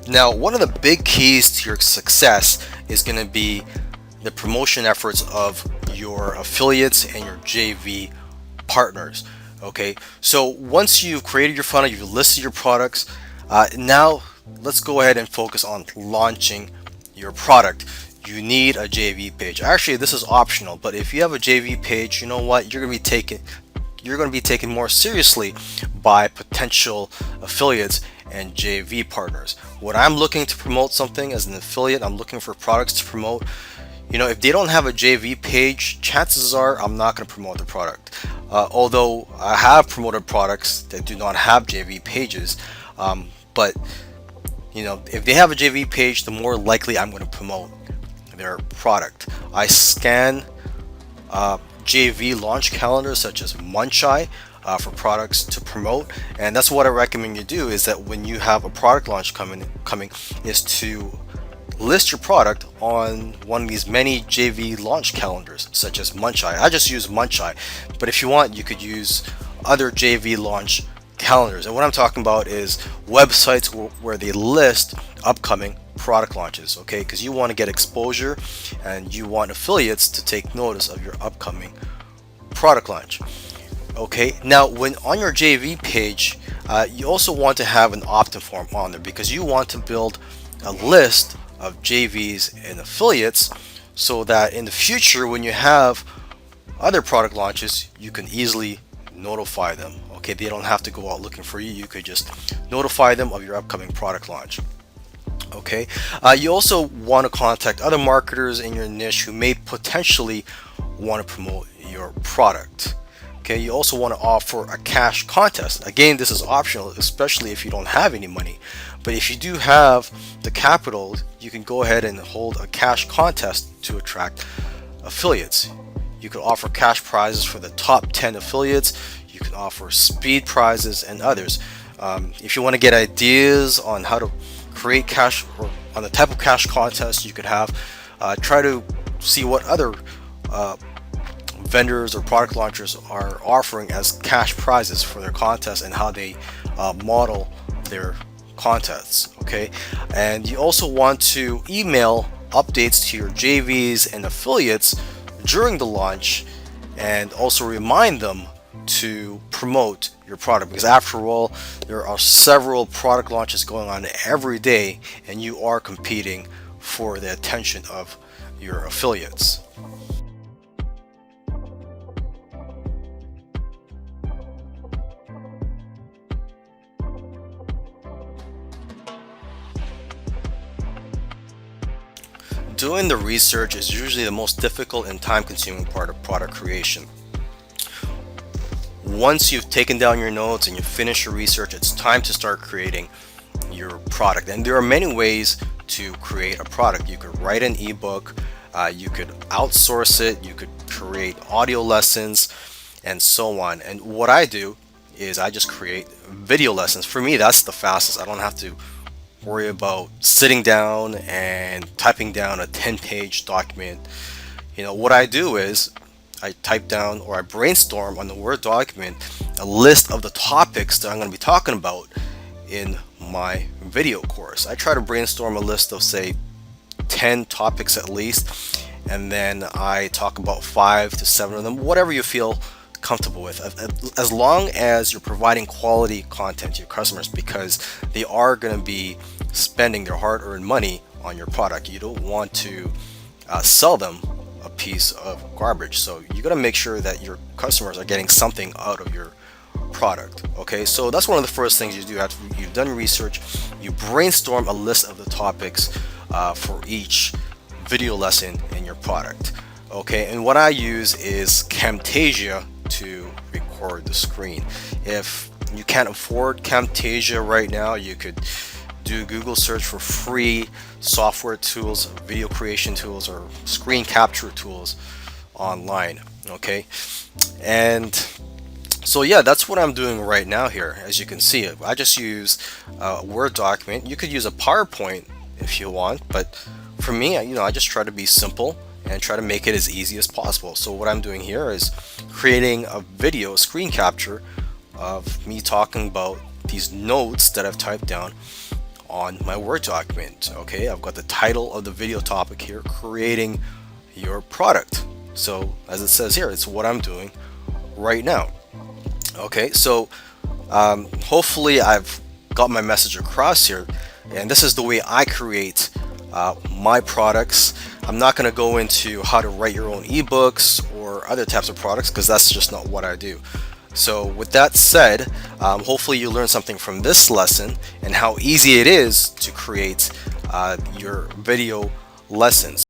Now, one of the big keys to your success is going to be the promotion efforts of your affiliates and your JV partners. Okay, so once you've created your funnel, you've listed your products, now let's go ahead and focus on launching your product. You need a JV page. Actually, this is optional, but if you have a JV page, you know what? You're going to be taken more seriously by potential affiliates and JV partners. When I'm looking to promote something as an affiliate, I'm looking for products to promote. If they don't have a JV page, chances are I'm not going to promote the product. Although I have promoted products that do not have JV pages, but if they have a JV page, the more likely I'm going to promote their product. I scan JV launch calendars such as Muncheye for products to promote, and that's what I recommend you do. Is that when you have a product launch coming, is to list your product on one of these many JV launch calendars such as Muncheye. I just use Muncheye, but if you want, you could use other JV launch calendars. And what I'm talking about is websites where they list upcoming product launches, okay? Because you want to get exposure and you want affiliates to take notice of your upcoming product launch. Okay, now when on your JV page, you also want to have an opt-in form on there because you want to build a list of JVs and affiliates so that in the future when you have other product launches, you can easily notify them. Okay, they don't have to go out looking for you. You could just notify them of your upcoming product launch. Okay, you also want to contact other marketers in your niche who may potentially want to promote your product. Okay, you also want to offer a cash contest. Again, this is optional, especially if you don't have any money. But if you do have the capital, you can go ahead and hold a cash contest to attract affiliates. You can offer cash prizes for the top 10 affiliates. You can offer speed prizes and others. If you want to get ideas on how to create cash or on the type of cash contest you could have, try to see what other vendors or product launchers are offering as cash prizes for their contests and how they model their contests. Okay, and you also want to email updates to your JVs and affiliates during the launch and also remind them to promote your product, because after all, there are several product launches going on every day and you are competing for the attention of your affiliates. Doing the research is usually the most difficult and time-consuming part of product creation. Once you've taken down your notes and you've finished your research, it's time to start creating your product. And there are many ways to create a product. You could write an ebook, you could outsource it, you could create audio lessons, and so on. And what I do is I just create video lessons. For me, that's the fastest. I don't have to worry about sitting down and typing down a 10-page document. What I do is I type down or I brainstorm on the Word document a list of the topics that I'm going to be talking about in my video course. I try to brainstorm a list of, say, 10 topics at least, and then I talk about 5 to 7 of them, whatever you feel comfortable with, as long as you're providing quality content to your customers, because they are going to be spending their hard-earned money on your product. You don't want to sell them a piece of garbage, so you got to make sure that your customers are getting something out of your product. Okay, so that's one of the first things you do after you've done research. You brainstorm a list of the topics for each video lesson in your product. Okay, and what I use is Camtasia to record the screen. If you can't afford Camtasia right now, you could do Google search for free software tools, video creation tools, or screen capture tools online. Okay, and so yeah, that's what I'm doing right now here. As you can see, I just use a Word document. You could use a PowerPoint if you want, but for me, I just try to be simple and try to make it as easy as possible. So what I'm doing here is creating a video screen capture of me talking about these notes that I've typed down on my Word document. Okay, I've got the title of the video topic here, creating your product. So as it says here, it's what I'm doing right now. Okay, so hopefully I've got my message across here, and this is the way I create my products. I'm not going to go into how to write your own ebooks or other types of products because that's just not what I do. So with that said, hopefully you learned something from this lesson and how easy it is to create your video lessons.